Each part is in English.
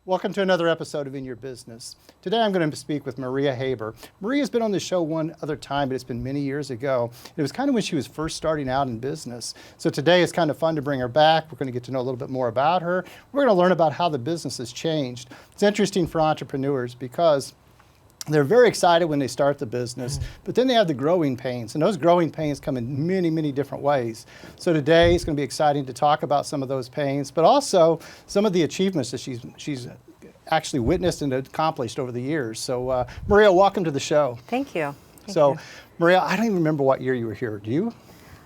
Welcome to another episode of In Your Business. Today I'm going to speak with Maria Haber. Maria's been on the show one other time, but it's been many years ago. It was kind of when she was first starting out in business. So today it's kind of fun to bring her back. We're going to get to know a little bit more about her. We're going to learn about how the business has changed. It's interesting for entrepreneurs because they're very excited when they start the business, but then they have the growing pains, and those growing pains come in many, many different ways. So today it's going to be exciting to talk about some of those pains, but also some of the achievements that she's actually witnessed and accomplished over the years. So Maria, welcome to the show. Thank you. Maria, I don't even remember what year you were here. Do you?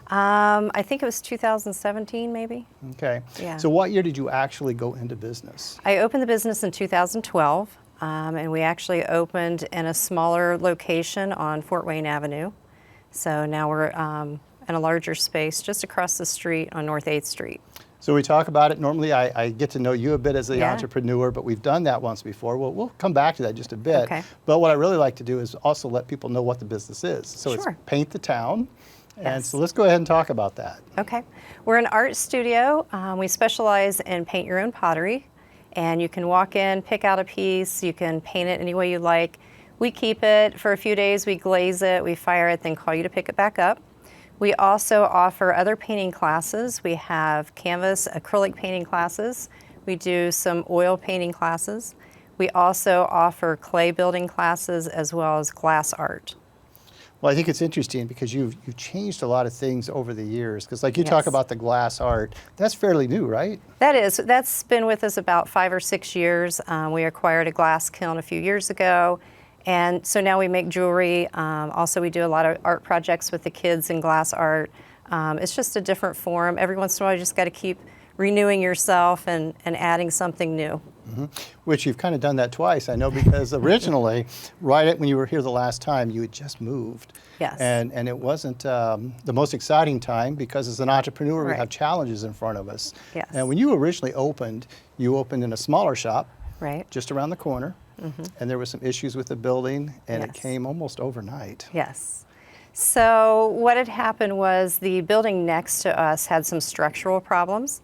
I think it was 2017, maybe. Okay. Yeah. So what year did you actually go into business? I opened the business in 2012. And we actually opened in a smaller location on Fort Wayne Avenue. So now we're in a larger space just across the street on North 8th Street. So we talk about it. Normally I get to know you a bit as the entrepreneur, but we've done that once before. We'll come back to that just a bit. Okay. But what I really like to do is also let people know what the business is. So Sure. It's Paint the Towne. And Yes. so let's go ahead and talk about that. Okay. We're an art studio. We specialize in paint your own pottery. And you can walk in, pick out a piece, you can paint it any way you like. We keep it for a few days, we glaze it, we fire it, then call you to pick it back up. We also offer other painting classes. We have canvas, acrylic painting classes. We do some oil painting classes. We also offer clay building classes as well as glass art. Well, I think it's interesting because you've changed a lot of things over the years. Because like you talk about the glass art, that's fairly new, right? That's been with us about 5 or 6 years. We acquired a glass kiln a few years ago. And so now we make jewelry. Also, we do a lot of art projects with the kids in glass art. It's just a different form. Every once in a while, you just got to keep renewing yourself and adding something new. Mm-hmm. Which you've kind of done that twice, I know, because originally, when you were here the last time, you had just moved. Yes. And it wasn't the most exciting time because as an entrepreneur, we Right. have challenges in front of us. Yes. And when you originally opened, you opened in a smaller shop, Right. just around the corner, and there were some issues with the building, and it Yes. came almost overnight. Yes. So what had happened was the building next to us had some structural problems,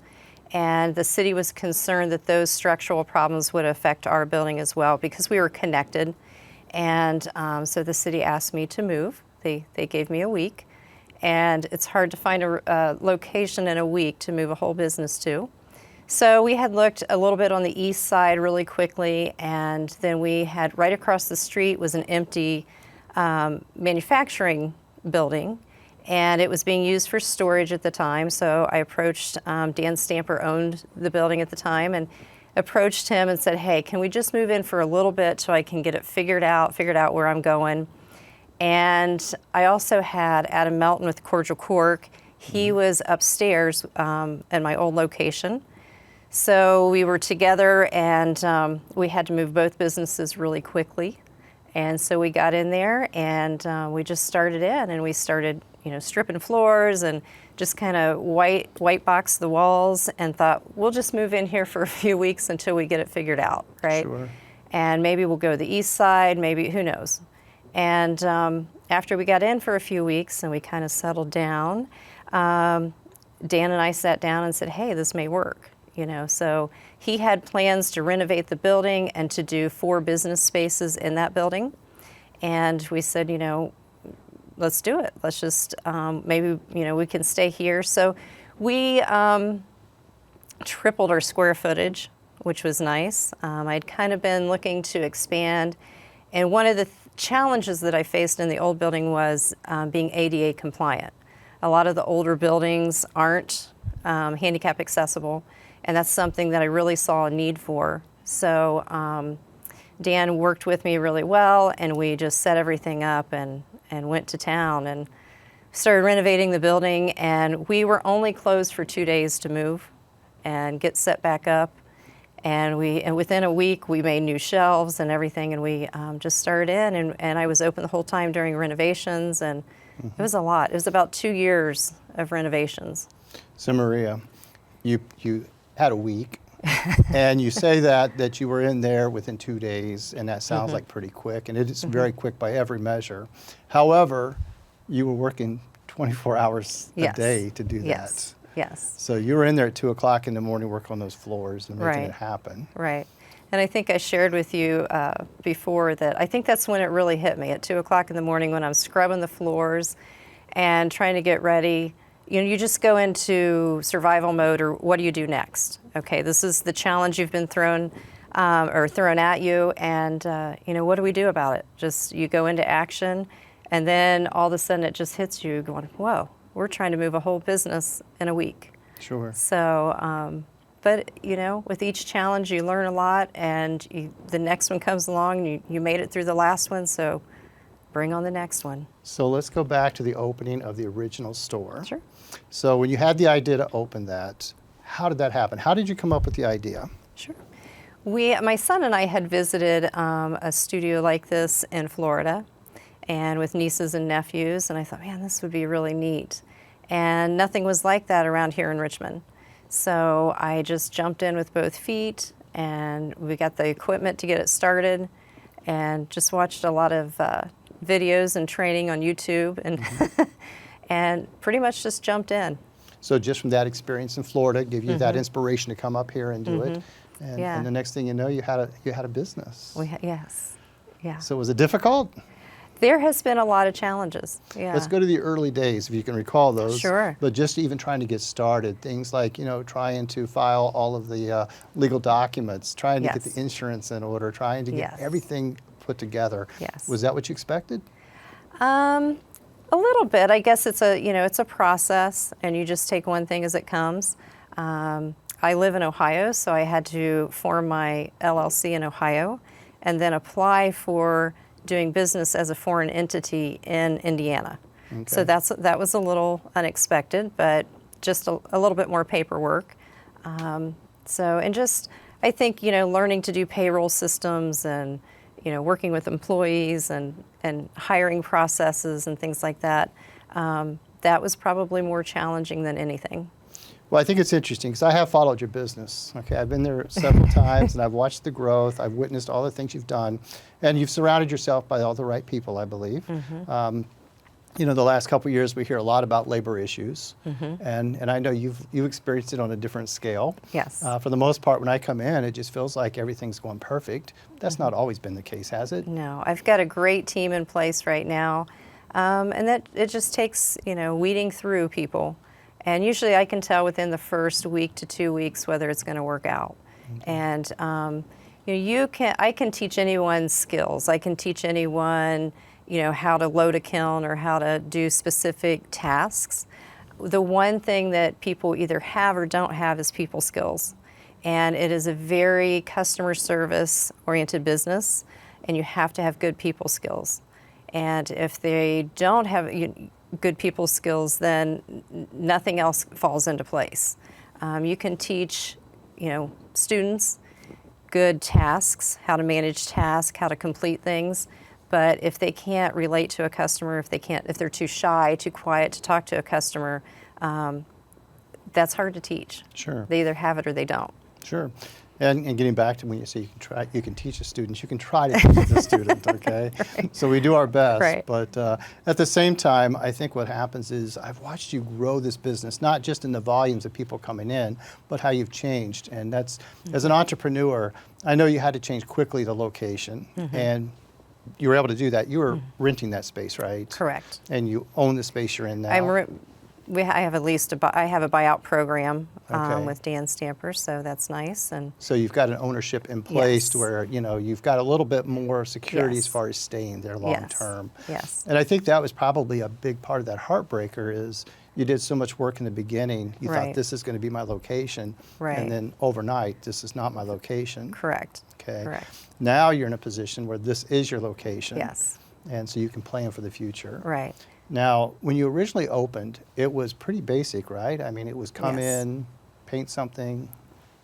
and the city was concerned that those structural problems would affect our building as well because we were connected. And so the city asked me to move. They gave me a week, and it's hard to find a location in a week to move a whole business to. So we had looked a little bit on the east side really quickly, and then we had right across the street was an empty manufacturing building, and it was being used for storage at the time. So I approached, Dan Stamper owned the building at the time, and approached him and said, hey, can we just move in for a little bit so I can get it figured out where I'm going. And I also had Adam Melton with Cordial Cork. He was upstairs in my old location. So we were together, and we had to move both businesses really quickly. And so we got in there, and we just started in, and we started, stripping floors and just kind of white box the walls, and thought we'll just move in here for a few weeks until we get it figured out, right? Sure. And maybe we'll go to the east side, maybe, who knows? And after we got in for a few weeks and we kind of settled down, Dan and I sat down and said, hey, this may work. So he had plans to renovate the building and to do 4 business spaces in that building. And we said, let's do it. Let's just, maybe, we can stay here. So we tripled our square footage, which was nice. I'd kind of been looking to expand. And one of the challenges that I faced in the old building was being ADA compliant. A lot of the older buildings aren't handicap accessible. And that's something that I really saw a need for. So Dan worked with me really well, and we just set everything up and went to town and started renovating the building. And we were only closed for 2 days to move and get set back up. And within a week, we made new shelves and everything, and we just started in. And I was open the whole time during renovations, and it was a lot. It was about 2 years of renovations. So Maria, you had a week, and you say that you were in there within 2 days, and that sounds like pretty quick, and it is very quick by every measure. However, you were working 24 hours a day to do that. Yes. Yes. So you were in there at 2 o'clock in the morning working on those floors and making Right. it happen. Right. And I think I shared with you before that I think that's when it really hit me, at 2 o'clock in the morning when I'm scrubbing the floors and trying to get ready. You know, you just go into survival mode, or what do you do next? Okay, this is the challenge you've been thrown at you, and you know, what do we do about it? Just you go into action, and then all of a sudden it just hits you going, whoa, we're trying to move a whole business in a week. Sure. So, but you know, with each challenge you learn a lot, and the next one comes along, and you made it through the last one, so bring on the next one. So let's go back to the opening of the original store. Sure. So when you had the idea to open that, how did that happen? How did you come up with the idea? Sure. My son and I had visited a studio like this in Florida, and with nieces and nephews, and I thought, man, this would be really neat. And nothing was like that around here in Richmond. So I just jumped in with both feet, and we got the equipment to get it started, and just watched a lot of videos and training on YouTube, and and pretty much just jumped in. So just from that experience in Florida, give you that inspiration to come up here and do it. And, Yeah. and the next thing you know, you had a business. Yes, yeah. So was it difficult? There has been a lot of challenges. Yeah. Let's go to the early days, if you can recall those. Sure. But just even trying to get started, things like, you know, trying to file all of the legal documents, trying to get Yes. the insurance in order, trying to get Yes. everything put together. Yes. Was that what you expected? A little bit. I guess it's a process, and you just take one thing as it comes. I live in Ohio, so I had to form my LLC in Ohio, and then apply for doing business as a foreign entity in Indiana. So Okay. that was a little unexpected, but just a little bit more paperwork. I think, you know, learning to do payroll systems, and you know, working with employees and hiring processes and things like that, that was probably more challenging than anything. Well, I think it's interesting because I have followed your business. Okay, I've been there several times, and I've watched the growth. I've witnessed all the things you've done, and you've surrounded yourself by all the right people, I believe. You know, the last couple of years we hear a lot about labor issues, and I know you've experienced it on a different scale. Yes. For the most part, when I come in, it just feels like everything's going perfect. That's not always been the case, has it? No, I've got a great team in place right now, and that it just takes, you know, weeding through people. And usually I can tell within the first week to 2 weeks whether it's going to work out. And you know, I can teach anyone skills. I can teach anyone, you know, how to load a kiln or how to do specific tasks. The one thing that people either have or don't have is people skills. And it is a very customer service oriented business, and you have to have good people skills. And if they don't have good people skills, then nothing else falls into place. You can teach, you know, students good tasks, how to manage tasks, how to complete things, but if they can't relate to a customer, if they're too shy, too quiet to talk to a customer, that's hard to teach. Sure. They either have it or they don't. Sure. And getting back to when you say you can teach a student, you can try to teach a student, okay? Right. So we do our best. Right. But at the same time, I think what happens is I've watched you grow this business, not just in the volumes of people coming in, but how you've changed. And that's, as an entrepreneur, I know you had to change quickly the location. And you were able to do that. You were renting that space, right? Correct. And you own the space you're in now. I have a buyout program Okay. with Dan Stamper, so that's nice. And So you've got an ownership in place to Yes. where, you know, you've got a little bit more security as Yes. far as staying there long Yes. term. Yes. And I think that was probably a big part of that heartbreaker is you did so much work in the beginning. You thought Right. this is going to be my location. Right. And then overnight, this is not my location. Correct. Okay. Correct. Now you're in a position where this is your location. Yes. And so you can plan for the future. Right. Now, when you originally opened, it was pretty basic, right? I mean, it was come Yes. in, paint something,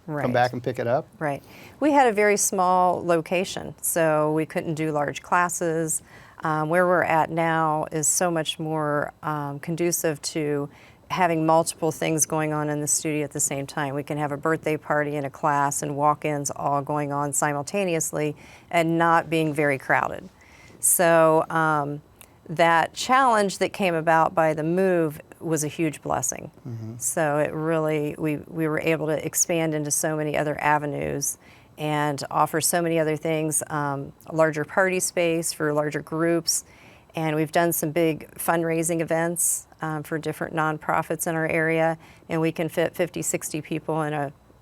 Right. come back and pick it up. Right. We had a very small location, so we couldn't do large classes. Where we're at now is so much more conducive to having multiple things going on in the studio at the same time. We can have a birthday party and a class and walk-ins all going on simultaneously and not being very crowded. So that challenge that came about by the move was a huge blessing. So it really, we were able to expand into so many other avenues and offer so many other things, a larger party space for larger groups. And we've done some big fundraising events for different nonprofits in our area, and we can fit 50, 60 people in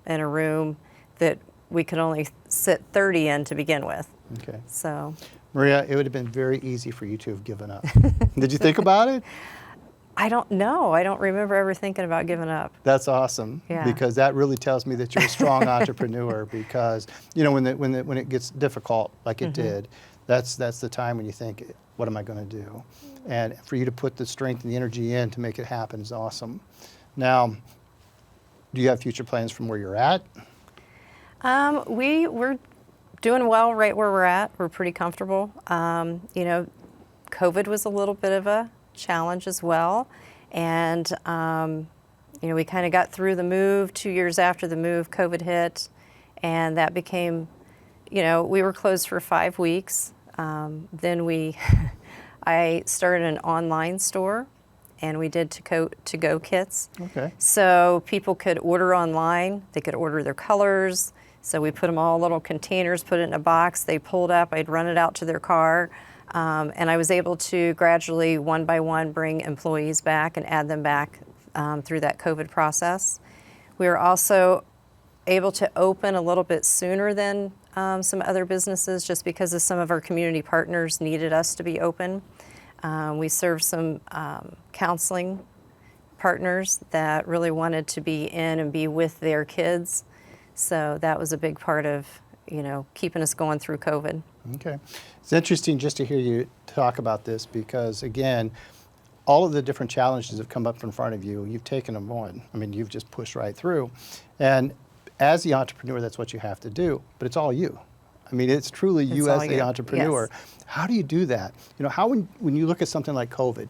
a room that we could only sit 30 in to begin with. Okay. So, Maria, it would have been very easy for you to have given up. Did you think about it? I don't know. I don't remember ever thinking about giving up. That's awesome. Yeah. Because that really tells me that you're a strong entrepreneur. Because you know when it gets difficult like it did, that's the time when you think, what am I going to do? And for you to put the strength and the energy in to make it happen is awesome. Now, do you have future plans from where you're at? We're doing well right where we're at. We're pretty comfortable. You know, COVID was a little bit of a challenge as well. And, you know, we kind of got through the move. 2 years after the move, COVID hit. And that became, you know, we were closed for 5 weeks. Then I started an online store, and we did to-go kits. Okay. So people could order online. They could order their colors. So we put them all in little containers, put it in a box. They pulled up. I'd run it out to their car. And I was able to gradually, one by one, bring employees back and add them back through that COVID process. We were also able to open a little bit sooner than some other businesses, just because of some of our community partners needed us to be open. We served some counseling partners that really wanted to be in and be with their kids. So that was a big part of, you know, keeping us going through COVID. Okay. It's interesting just to hear you talk about this because, again, all of the different challenges have come up in front of you. You've taken them on. I mean, you've just pushed right through. And as the entrepreneur, that's what you have to do. But it's all you. I mean, it's truly you as the entrepreneur. Yes. How do you do that? You know, how when you look at something like COVID,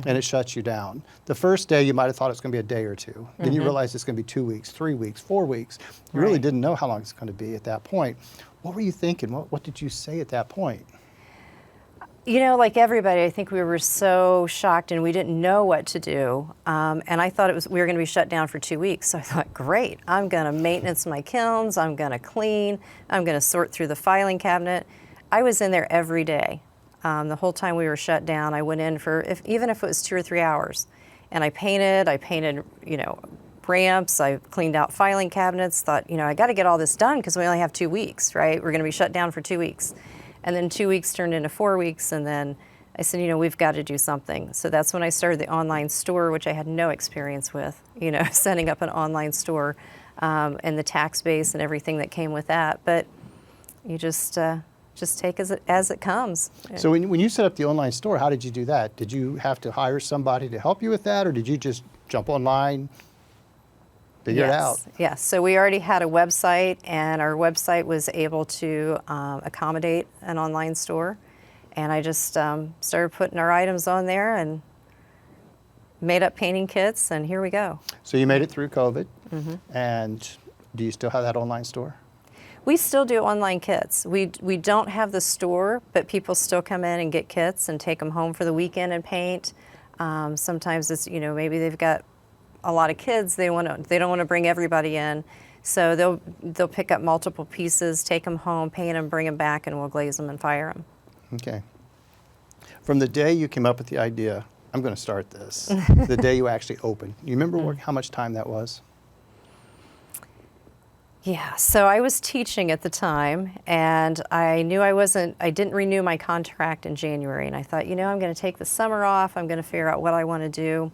and it shuts you down. The first day you might have thought it's going to be a day or two. Then you realize it's going to be 2 weeks, 3 weeks, 4 weeks. You really didn't know how long it's going to be at that point. What were you thinking? What did you say at that point? You know, like everybody, I think we were so shocked and we didn't know what to do. And I thought we were going to be shut down for 2 weeks. So I thought, great, I'm going to maintenance my kilns, I'm going to clean, I'm going to sort through the filing cabinet. I was in there every day. The whole time we were shut down, I went in for, even if it was 2 or 3 hours. And I painted, you know, ramps, I cleaned out filing cabinets, thought, you know, I got to get all this done because we only have 2 weeks, right? We're going to be shut down for 2 weeks. And then 2 weeks turned into 4 weeks, and then I said, you know, we've got to do something. So that's when I started the online store, which I had no experience with, you know, setting up an online store and the tax base and everything that came with that. But you just take as it comes. So when you set up the online store, how did you do that? Did you have to hire somebody to help you with that, or did you just jump online, figure it out? Yes, so we already had a website, and our website was able to accommodate an online store. And I just started putting our items on there and made up painting kits, and here we go. So you made it through COVID, and do you still have that online store? We still do online kits. We don't have the store, but people still come in and get kits and take them home for the weekend and paint. Sometimes it's, you know, maybe they've got a lot of kids, they don't want to bring everybody in, so they'll pick up multiple pieces, take them home, paint them, bring them back, and we'll glaze them and fire them. Okay. From the day you came up with the idea, I'm going to start this, the day you actually opened, you remember how much time that was? Yeah, so I was teaching at the time, and I knew I didn't renew my contract in January, and I thought, you know, I'm going to take the summer off, I'm going to figure out what I want to do.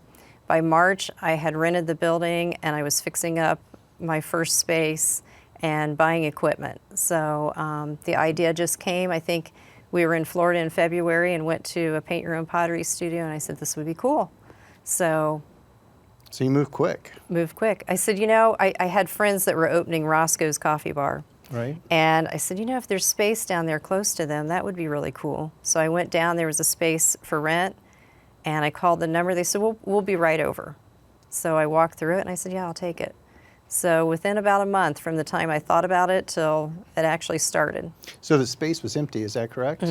By March, I had rented the building, and I was fixing up my first space and buying equipment. So the idea just came. I think we were in Florida in February and went to a paint your own pottery studio, and I said, this would be cool. So you moved quick. Moved quick. I said, you know, I had friends that were opening Roscoe's Coffee Bar. Right. And I said, you know, if there's space down there close to them, that would be really cool. So I went down, there was a space for rent, and I called the number. They said, we'll be right over. So I walked through it, and I said, yeah, I'll take it. So within about a month from the time I thought about it till it actually started. So the space was empty, is that correct?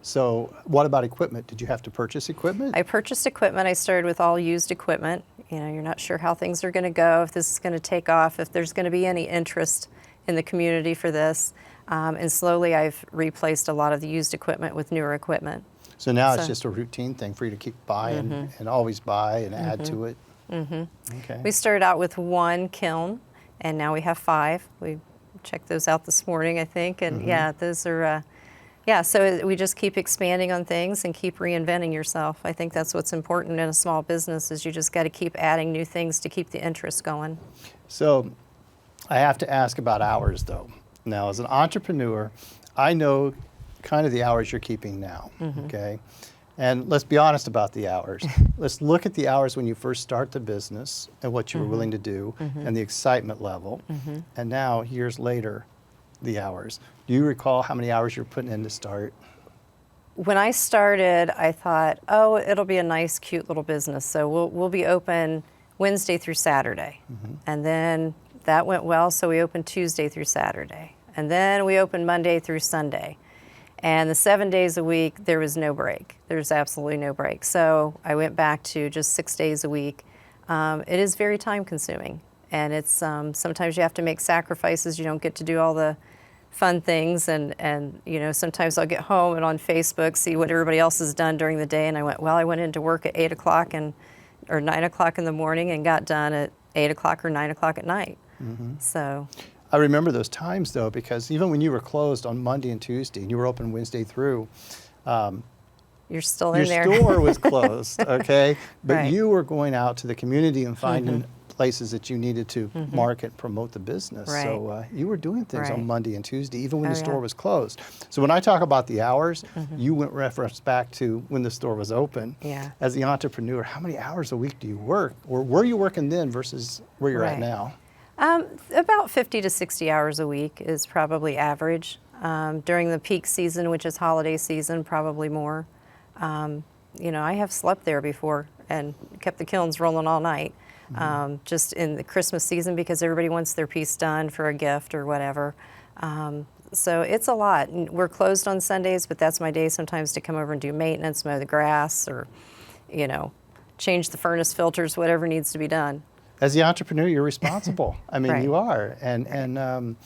So what about equipment? Did you have to purchase equipment? I purchased equipment. I started with all used equipment, You're not sure how things are going to go, if this is going to take off, if there's going to be any interest in the community for this. And slowly I've replaced a lot of the used equipment with newer equipment. So now it's just a routine thing for you to keep buying and always buy and add to it? Okay. We started out with 1 kiln, and now we have 5. We checked those out this morning, I think, and yeah, those are, so we just keep expanding on things and keep reinventing yourself. I think that's what's important in a small business, is you just got to keep adding new things to keep the interest going. So I have to ask about hours, though. Now, as an entrepreneur, I know kind of the hours you're keeping now, okay? And let's be honest about the hours. Let's look at the hours when you first start the business and what you were willing to do and the excitement level. And now, years later, the hours. Do you recall how many hours you're putting in to start? When I started, I thought, oh, it'll be a nice, cute little business. So we'll be open Wednesday through Saturday. And then that went well, so we opened Tuesday through Saturday. And then we opened Monday through Sunday. And the 7 days a week, there was no break. There's absolutely no break. So I went back to just 6 days a week. It is very time consuming. And it's sometimes you have to make sacrifices. You don't get to do all the fun things. And sometimes I'll get home and on Facebook see what everybody else has done during the day. And I went into work at 8 o'clock or 9 o'clock in the morning and got done at 8 o'clock or 9 o'clock at night. So I remember those times, though, because even when you were closed on Monday and Tuesday and you were open Wednesday through, you're still in there. Your store was closed, okay? But Right. you were going out to the community and finding places that you needed to market and promote the business. Right. So you were doing things on Right. Monday and Tuesday, even when Oh, the store yeah. was closed. So when I talk about the hours, you went reference back to when the store was open. Yeah. As the entrepreneur, how many hours a week do you work? Or were you working then versus where you're at Right. now? About 50 to 60 hours a week is probably average. During the peak season, which is holiday season, probably more. I have slept there before and kept the kilns rolling all night, just in the Christmas season, because everybody wants their piece done for a gift or whatever. So it's a lot. And we're closed on Sundays, but that's my day sometimes to come over and do maintenance, mow the grass, or, change the furnace filters, whatever needs to be done. As the entrepreneur, you're responsible. I mean, Right. you are. And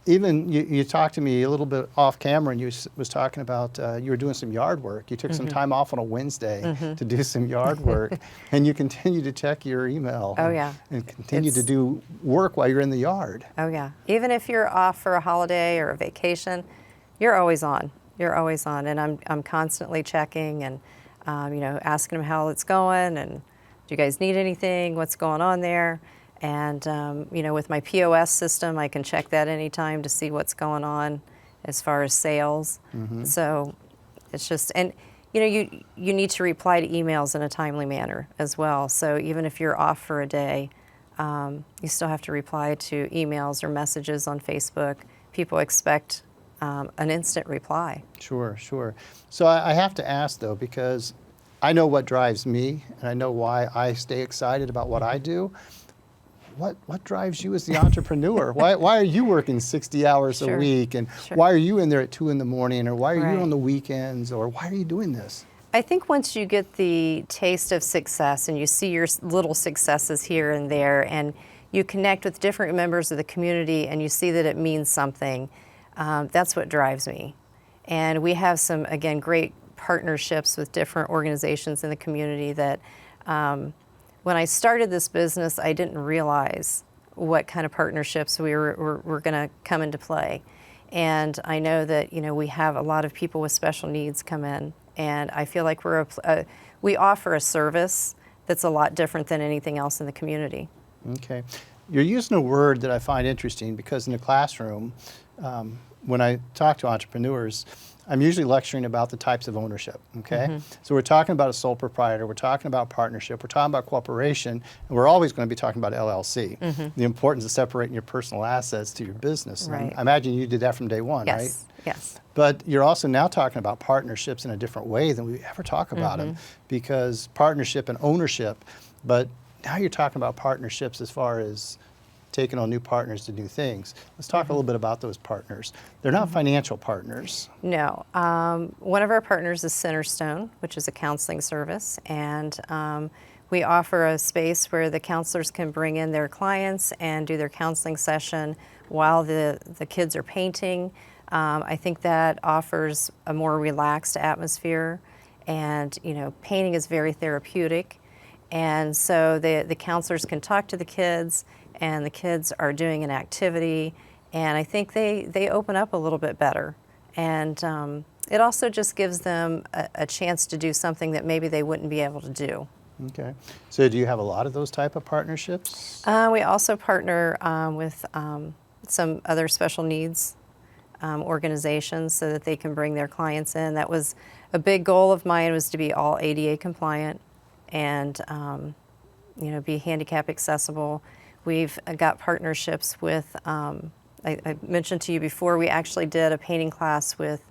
even you talked to me a little bit off camera, and you was talking about you were doing some yard work. You took some time off on a Wednesday to do some yard work, and you continue to check your email. Oh, yeah. And continue to do work while you're in the yard. Oh, yeah. Even if you're off for a holiday or a vacation, you're always on. You're always on. And I'm constantly checking and, asking them how it's going, and do you guys need anything? What's going on there? And, with my POS system, I can check that anytime to see what's going on as far as sales. So it's just, and, you need to reply to emails in a timely manner as well. So even if you're off for a day, you still have to reply to emails or messages on Facebook. People expect an instant reply. Sure, sure. So I have to ask, though, because I know what drives me, and I know why I stay excited about what I do. What drives you as the entrepreneur? Why are you working 60 hours a Sure. week, and Sure. why are you in there at 2 in the morning, or why are Right. you on the weekends, or why are you doing this? I think once you get the taste of success and you see your little successes here and there, and you connect with different members of the community and you see that it means something, that's what drives me. And we have some, again, great partnerships with different organizations in the community that when I started this business, I didn't realize what kind of partnerships were going to come into play. And I know that, we have a lot of people with special needs come in, and I feel like we offer a service that's a lot different than anything else in the community. Okay. You're using a word that I find interesting, because in the classroom, when I talk to entrepreneurs, I'm usually lecturing about the types of ownership, okay? So we're talking about a sole proprietor, we're talking about partnership, we're talking about cooperation, and we're always going to be talking about LLC, the importance of separating your personal assets to your business. And Right. I imagine you did that from day one, right? Yes, yes. But you're also now talking about partnerships in a different way than we ever talk about them, because partnership and ownership, but now you're talking about partnerships as far as taking on new partners to do things. Let's talk a little bit about those partners. They're not financial partners. No. One of our partners is Centerstone, which is a counseling service, and we offer a space where the counselors can bring in their clients and do their counseling session while the kids are painting. I think that offers a more relaxed atmosphere, and painting is very therapeutic, and so the counselors can talk to the kids, and the kids are doing an activity, and I think they open up a little bit better, and it also just gives them a chance to do something that maybe they wouldn't be able to do. Okay. So do you have a lot of those type of partnerships? We also partner with some other special needs organizations so that they can bring their clients in. That was a big goal of mine, was to be all ADA compliant and be handicap accessible. We've got partnerships with, I mentioned to you before, we actually did a painting class with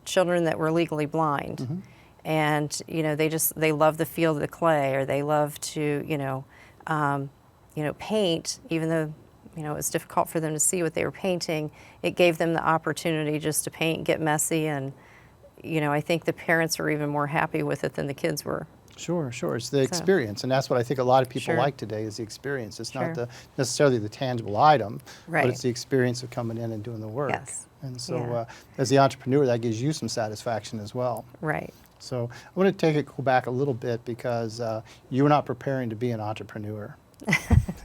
children that were legally blind. Mm-hmm. And they love the feel of the clay, or they love to paint, even though it was difficult for them to see what they were painting. It gave them the opportunity just to paint, get messy, and I think the parents were even more happy with it than the kids were. Sure, sure. It's the experience, and that's what I think a lot of people Sure. like today is the experience. It's Sure. not necessarily the tangible item, Right. but it's the experience of coming in and doing the work. Yes. And so Yeah. as the entrepreneur, that gives you some satisfaction as well. Right. So I want to go back a little bit because you were not preparing to be an entrepreneur.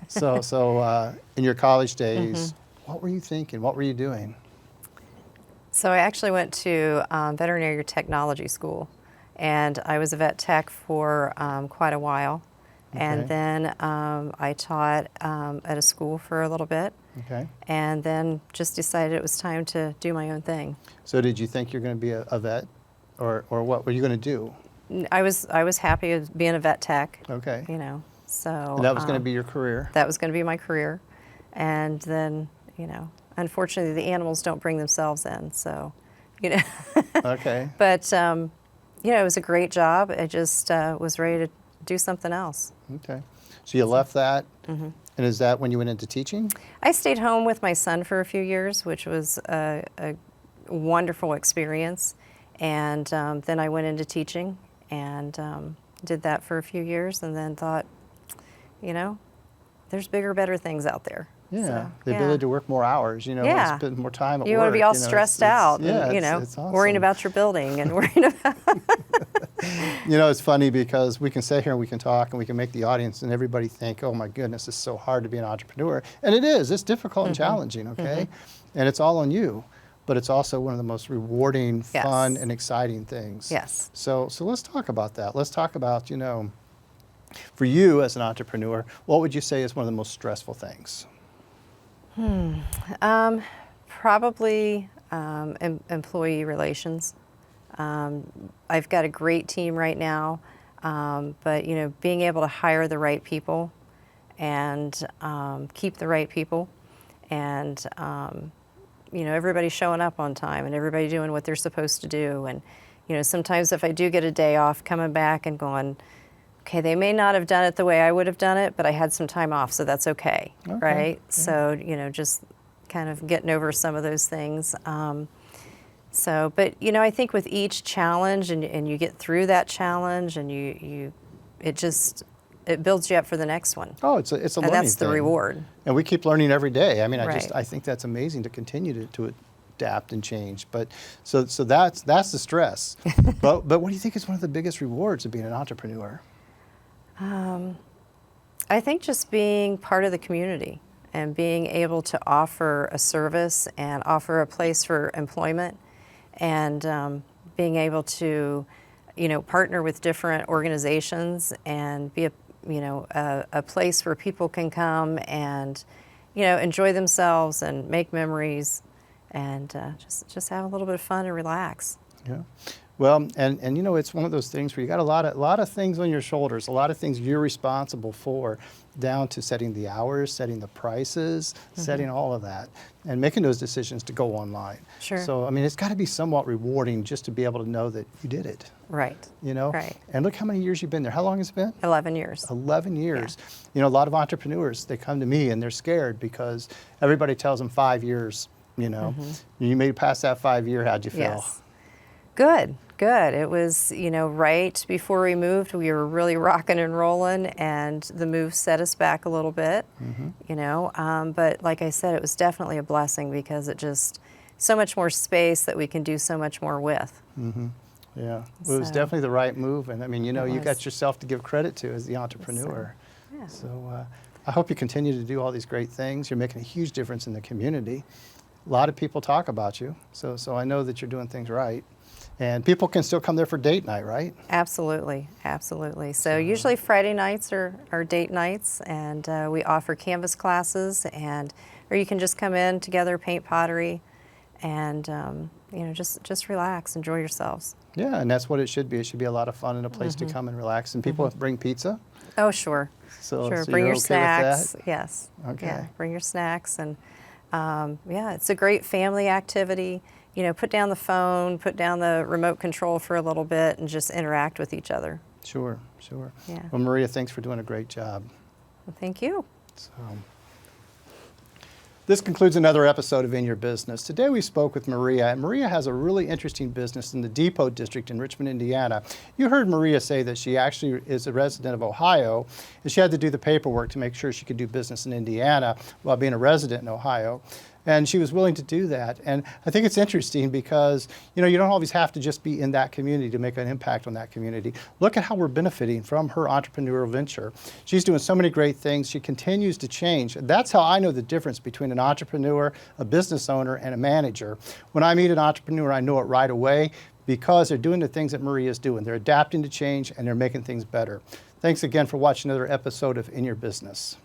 So in your college days, what were you thinking? What were you doing? So I actually went to veterinary technology school, and I was a vet tech for quite a while. Okay. And then I taught at a school for a little bit, Okay. and then just decided it was time to do my own thing. So did you think you're going to be a vet, or what were you going to do? I was happy with being a vet tech. Okay. So And that was going to be your career. that was going to be my career, and then unfortunately the animals don't bring themselves in, so Okay. But it was a great job. I just was ready to do something else. Okay. So you left that, and is that when you went into teaching? I stayed home with my son for a few years, which was a wonderful experience. And then I went into teaching and did that for a few years, and then thought, there's bigger, better things out there. Yeah, So, the ability to work more hours, Yeah. spend more time at work. You want to be all stressed out, yeah, and, it's awesome. worrying about your building and worrying about. It's funny because we can sit here and we can talk and we can make the audience and everybody think, oh my goodness, it's so hard to be an entrepreneur. And it is. It's difficult and challenging, okay? And it's all on you. But it's also one of the most rewarding, Yes. fun, and exciting things. Yes. So let's talk about that. Let's talk about, for you as an entrepreneur, what would you say is one of the most stressful things? Probably employee relations. I've got a great team right now, but being able to hire the right people and keep the right people, and everybody showing up on time and everybody doing what they're supposed to do. And sometimes if I do get a day off, coming back and going, okay, they may not have done it the way I would have done it, but I had some time off, so that's okay, Okay, right? yeah. So, just kind of getting over some of those things. But I think with each challenge, and you get through that challenge, and it builds you up for the next one. Oh, it's a learning And that's the thing. reward. And we keep learning every day. I mean, Right. I think that's amazing to continue to adapt and change. But so that's the stress. but what do you think is one of the biggest rewards of being an entrepreneur? I think just being part of the community and being able to offer a service and offer a place for employment, and being able to, partner with different organizations and be a place where people can come and, enjoy themselves and make memories, and just have a little bit of fun and relax. Yeah. Well, and it's one of those things where you got a lot of things on your shoulders, a lot of things you're responsible for, down to setting the hours, setting the prices, setting all of that, and making those decisions to go online. Sure. So, I mean, it's got to be somewhat rewarding just to be able to know that you did it, Right. Right. And look how many years you've been there. How long has it been? 11 years. 11 years. A lot of entrepreneurs, they come to me and they're scared because everybody tells them 5 years, You made it past that 5 year, how'd you feel? Yes. Good, good. It was, right before we moved, we were really rocking and rolling, and the move set us back a little bit, But like I said, it was definitely a blessing because it just, so much more space that we can do so much more with. Yeah, well, it was definitely the right move, and I mean, you was. got yourself to give credit to as the entrepreneur. Yeah. So I hope you continue to do all these great things. You're making a huge difference in the community. A lot of people talk about you, so I know that you're doing things right. And people can still come there for date night, right? Absolutely, absolutely. So usually Friday nights are date nights, and we offer canvas classes, or you can just come in together, paint pottery, and just relax, enjoy yourselves. Yeah, and that's what it should be. It should be a lot of fun and a place to come and relax. And people bring pizza. Oh, sure. So Sure. so Bring you're your okay with snacks. that? Yes. Okay. Yeah. Bring your snacks, and it's a great family activity. Put down the phone, put down the remote control for a little bit, and just interact with each other. Sure, sure. Yeah. Well, Maria, thanks for doing a great job. Well, thank you. So, this concludes another episode of In Your Business. Today we spoke with Maria, and Maria has a really interesting business in the Depot District in Richmond, Indiana. You heard Maria say that she actually is a resident of Ohio, and she had to do the paperwork to make sure she could do business in Indiana while being a resident in Ohio. And she was willing to do that. And I think it's interesting because, you don't always have to just be in that community to make an impact on that community. Look at how we're benefiting from her entrepreneurial venture. She's doing so many great things. She continues to change. That's how I know the difference between an entrepreneur, a business owner, and a manager. When I meet an entrepreneur, I know it right away because they're doing the things that Maria's doing. They're adapting to change, and they're making things better. Thanks again for watching another episode of In Your Business.